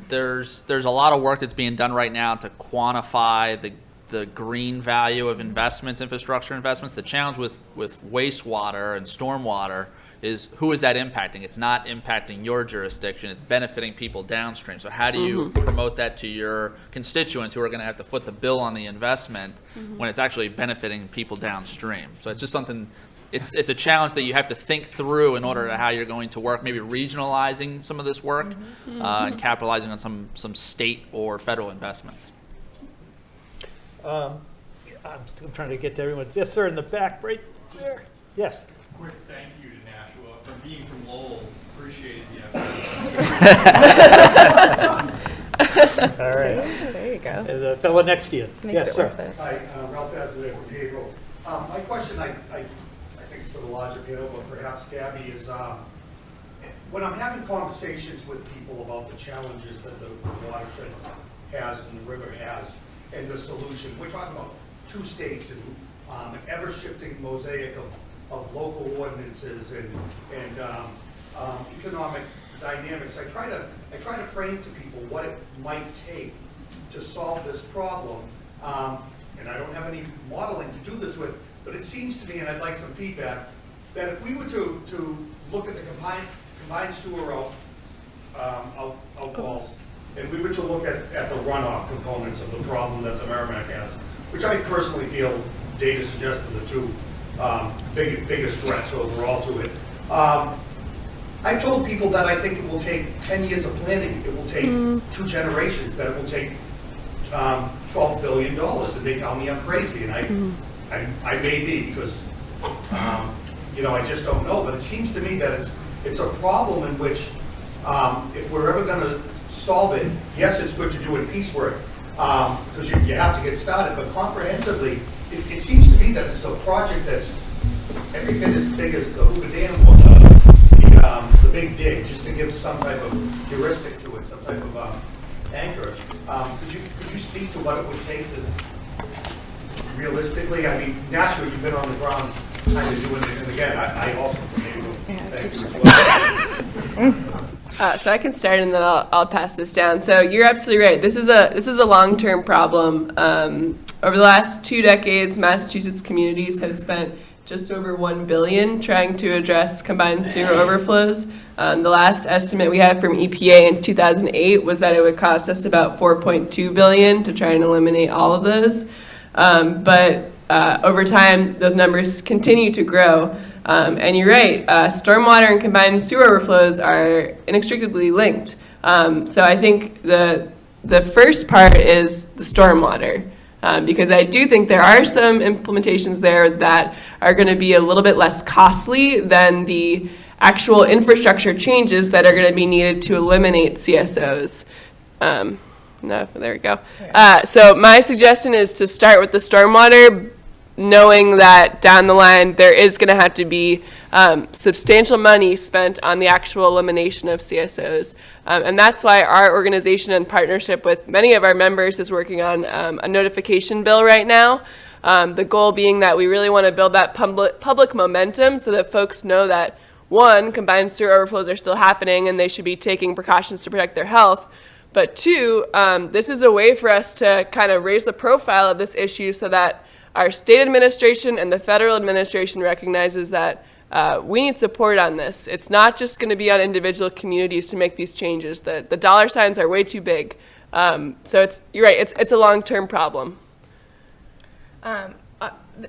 There's a lot of work that's being done right now to quantify the green value of investments, infrastructure investments. The challenge with wastewater and stormwater is who is that impacting? It's not impacting your jurisdiction, it's benefiting people downstream. So how do you promote that to your constituents who are going to have to foot the bill on the investment when it's actually benefiting people downstream? So it's just something, it's a challenge that you have to think through in order to how you're going to work, maybe regionalizing some of this work and capitalizing on some state or federal investments. I'm still trying to get to everyone. Yes, sir, in the back, right there. Yes. Quick thank you to Nashua for being from Lowell. Appreciated the effort. All right. There you go. And the fellow next to you. Makes Yes, it sir. worth it. Hi, Ralph Bassett from Haverhill. My question, I think it's for the larger panel, but perhaps Gabby, is when I'm having conversations with people about the challenges that the watershed has and the river has and the solution, we're talking about two states and an ever-shifting mosaic of local ordinances and economic dynamics. I try to frame to people what it might take to solve this problem. And I don't have any modeling to do this with, but it seems to me, and I'd like some feedback, that if we were to look at the combined sewer outfalls, and we were to look at the runoff components of the problem that the Merrimack has, which I personally feel data suggests are the two biggest threats overall to it. I've told people that I think it will take 10 years of planning, it will take 2 generations, that it will take $12 billion, and they tell me I'm crazy, and I may be, because I just don't know. But it seems to me that it's a problem in which if we're ever going to solve it, yes, it's good to do it piecework because you have to get started, but comprehensively, it seems to me that it's a project that's every bit as big as the Hoover Dam or the Big Dig, just to give some type of heuristic to it, some type of anchor. Could you speak to what it would take to realistically? I mean, Nashua, you've been on the ground kind of doing it, and again, I also thank you as well. So I can start and then I'll pass this down. So you're absolutely right. This is a long-term problem. Over the last 2 decades, Massachusetts communities have spent just over $1 billion trying to address combined sewer overflows. The last estimate we had from EPA in 2008 was that it would cost us about $4.2 billion to try and eliminate all of those. But over time, those numbers continue to grow. And you're right, stormwater and combined sewer overflows are inextricably linked. So I think the first part is the stormwater. Because I do think there are some implementations there that are going to be a little bit less costly than the actual infrastructure changes that are going to be needed to eliminate CSOs. No, there we go. So my suggestion is to start with the stormwater, knowing that down the line there is going to have to be substantial money spent on the actual elimination of CSOs. And that's why our organization, in partnership with many of our members, is working on a notification bill right now. The goal being that we really want to build that public momentum so that folks know that, one, combined sewer overflows are still happening and they should be taking precautions to protect their health. But two, this is a way for us to kind of raise the profile of this issue so that our state administration and the federal administration recognizes that we need support on this. It's not just going to be on individual communities to make these changes. The dollar signs are way too big. So you're right, it's a long-term problem.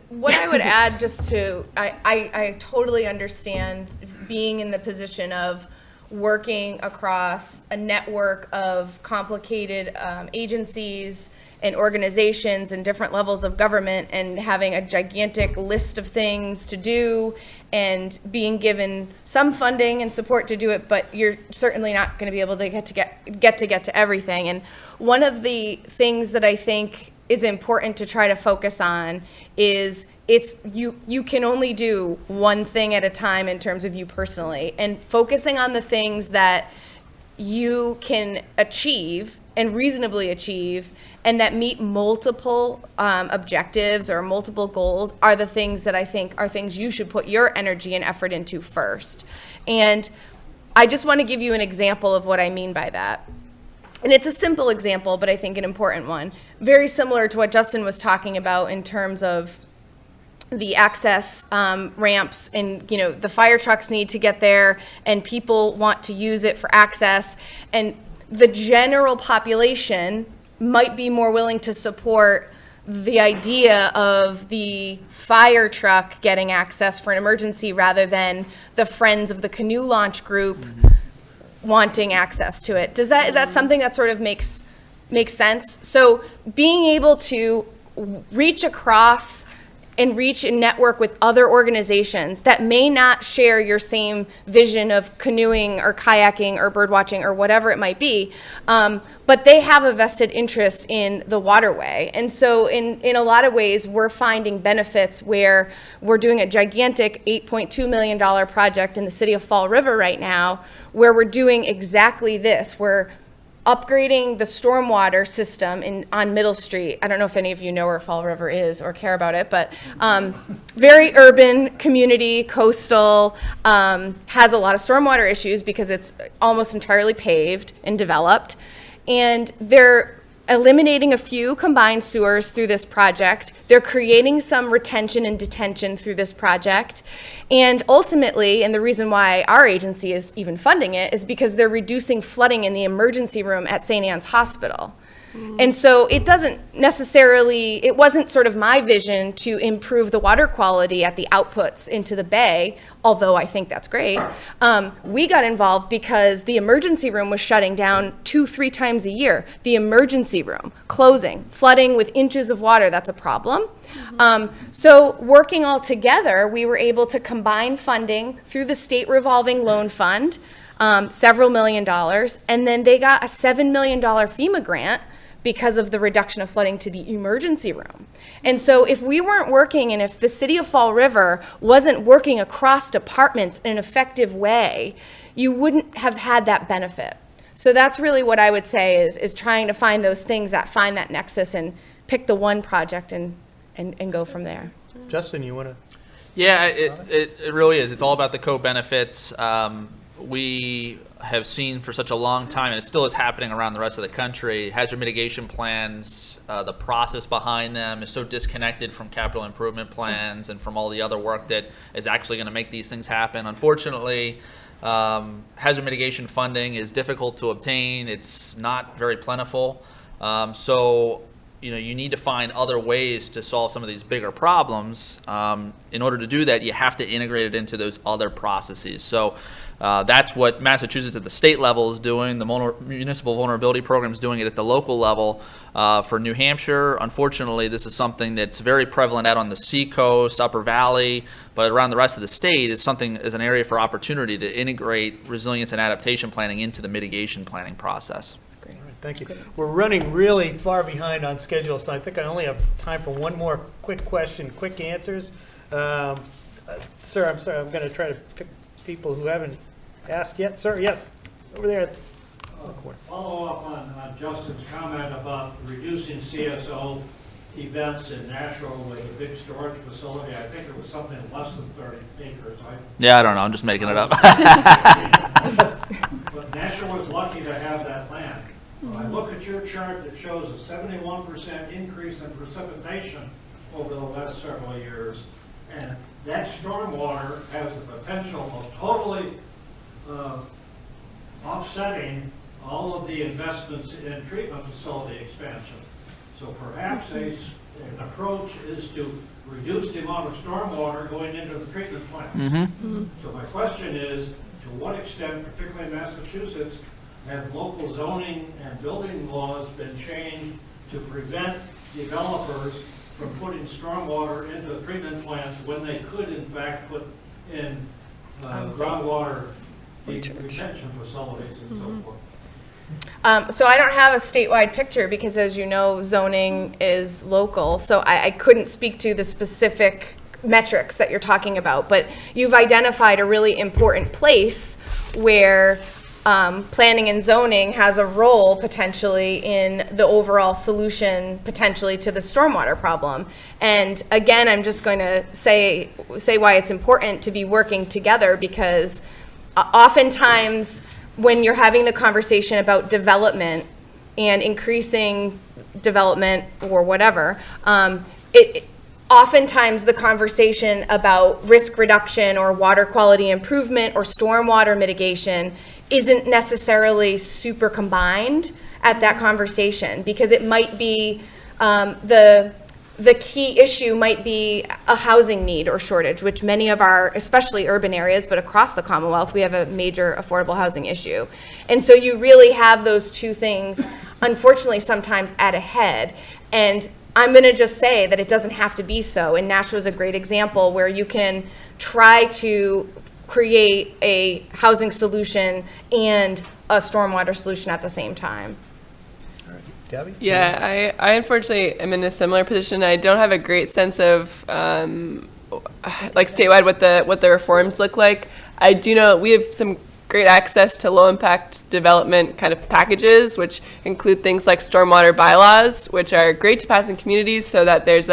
What I would add just to, I totally understand being in the position of working across a network of complicated agencies and organizations and different levels of government and having a gigantic list of things to do and being given some funding and support to do it, but you're certainly not going to be able to get to everything. And one of the things that I think is important to try to focus on is you can only do one thing at a time in terms of you personally, and focusing on the things that you can achieve and reasonably achieve and that meet multiple objectives or multiple goals are the things that I think are things you should put your energy and effort into first. And I just want to give you an example of what I mean by that. And it's a simple example, but I think an important one. Very similar to what Justin was talking about in terms of the access ramps, and the fire trucks need to get there and people want to use it for access, and the general population might be more willing to support the idea of the fire truck getting access for an emergency rather than the Friends of the Canoe Launch group wanting access to it. Is that something that sort of makes sense? So being able to reach across and reach and network with other organizations that may not share your same vision of canoeing or kayaking or bird watching or whatever it might be, but they have a vested interest in the waterway. And so in a lot of ways, we're finding benefits where we're doing a gigantic $8.2 million project in the city of Fall River right now, where we're doing exactly this. We're upgrading the stormwater system on Middle Street. I don't know if any of you know where Fall River is or care about it, but very urban community, coastal, has a lot of stormwater issues because it's almost entirely paved and developed. And they're eliminating a few combined sewers through this project. They're creating some retention and detention through this project. And ultimately, and the reason why our agency is even funding it, is because they're reducing flooding in the emergency room at St. Anne's Hospital. And so it wasn't sort of my vision to improve the water quality at the outputs into the bay, although I think that's great. We got involved because the emergency room was shutting down 2-3 times a year. The emergency room, closing, flooding with inches of water, that's a problem. So working all together, we were able to combine funding through the state revolving loan fund, several $1 million, and then they got a $7 million FEMA grant because of the reduction of flooding to the emergency room. And so if we weren't working, and if the city of Fall River wasn't working across departments in an effective way, you wouldn't have had that benefit. So that's really what I would say is trying to find those things that find that nexus and pick the one project and go from there. Justin, you want to? Yeah, it really is. It's all about the co-benefits. We have seen for such a long time, and it still is happening around the rest of the country, hazard mitigation plans, the process behind them is so disconnected from capital improvement plans and from all the other work that is actually going to make these things happen. Unfortunately, hazard mitigation funding is difficult to obtain. It's not very plentiful. So you need to find other ways to solve some of these bigger problems. In order to do that, you have to integrate it into those other processes. So that's what Massachusetts at the state level is doing. The Municipal Vulnerability Program is doing it at the local level. For New Hampshire, unfortunately, this is something that's very prevalent out on the Seacoast, Upper Valley, but around the rest of the state is an area for opportunity to integrate resilience and adaptation planning into the mitigation planning process. All right, thank you. We're running really far behind on schedule, so I think I only have time for one more quick question, quick answers. Sir, I'm sorry, I'm going to try to pick people who haven't asked yet. Sir, yes, over there. Follow up on Justin's comment about reducing CSO events in Nashua with a big storage facility. I think it was something less than 30 acres. Yeah, I don't know. I'm just making it up. But Nashua was lucky to have that land. When I look at your chart that shows a 71% increase in precipitation over the last several years, and that stormwater has the potential of totally offsetting all of the investments in treatment facility expansion. So perhaps an approach is to reduce the amount of stormwater going into the treatment plants. So my question is, to what extent, particularly in Massachusetts, have local zoning and building laws been changed to prevent developers from putting stormwater into the treatment plants when they could in fact put in groundwater retention facilities and so forth? So I don't have a statewide picture because, as you know, zoning is local. So I couldn't speak to the specific metrics that you're talking about. But you've identified a really important place where planning and zoning has a role potentially in the overall solution potentially to the stormwater problem. And again, I'm just going to say why it's important to be working together, because oftentimes when you're having the conversation about development and increasing development or whatever, oftentimes the conversation about risk reduction or water quality improvement or stormwater mitigation isn't necessarily super combined at that conversation, because it might be the key issue might be a housing need or shortage, which many of our, especially urban areas, but across the Commonwealth, we have a major affordable housing issue. And so you really have those two things, unfortunately, sometimes at a head. And I'm going to just say that it doesn't have to be so. And Nashua is a great example where you can try to create a housing solution and a stormwater solution at the same time. Gabby? Yeah, I unfortunately am in a similar position. I don't have a great sense of like statewide what the reforms look like. I do know we have some great access to low impact development kind of packages, which include things like stormwater bylaws, which are great to pass in communities, so that there's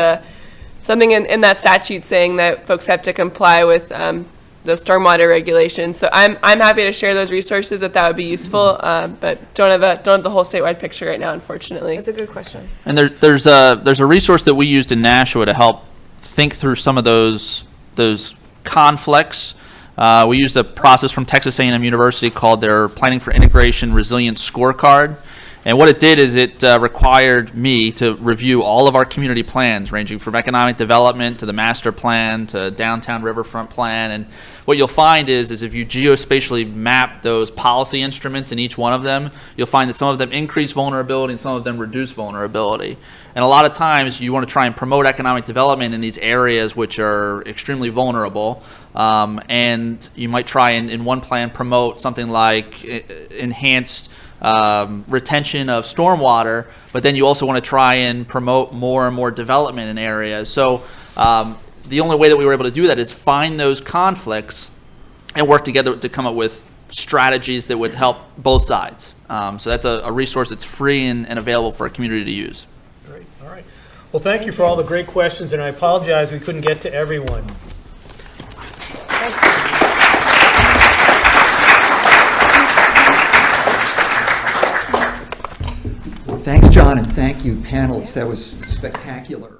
something in that statute saying that folks have to comply with those stormwater regulations. So I'm happy to share those resources if that would be useful, but don't have the whole statewide picture right now, unfortunately. That's a good question. And there's a resource that we used in Nashua to help think through some of those conflicts. We used a process from Texas A&M University called their Planning for Integration Resilience Scorecard. And what it did is it required me to review all of our community plans, ranging from economic development to the master plan to downtown riverfront plan. And what you'll find is if you geospatially map those policy instruments in each one of them, you'll find that some of them increase vulnerability and some of them reduce vulnerability. And a lot of times you want to try and promote economic development in these areas which are extremely vulnerable. And you might try and in one plan promote something like enhanced retention of stormwater, but then you also want to try and promote more and more development in areas. So the only way that we were able to do that is find those conflicts and work together to come up with strategies that would help both sides. So that's a resource that's free and available for a community to use. Great. All right. Well, thank you for all the great questions, and I apologize we couldn't get to everyone. Thanks, John, and thank you, panelists. That was spectacular.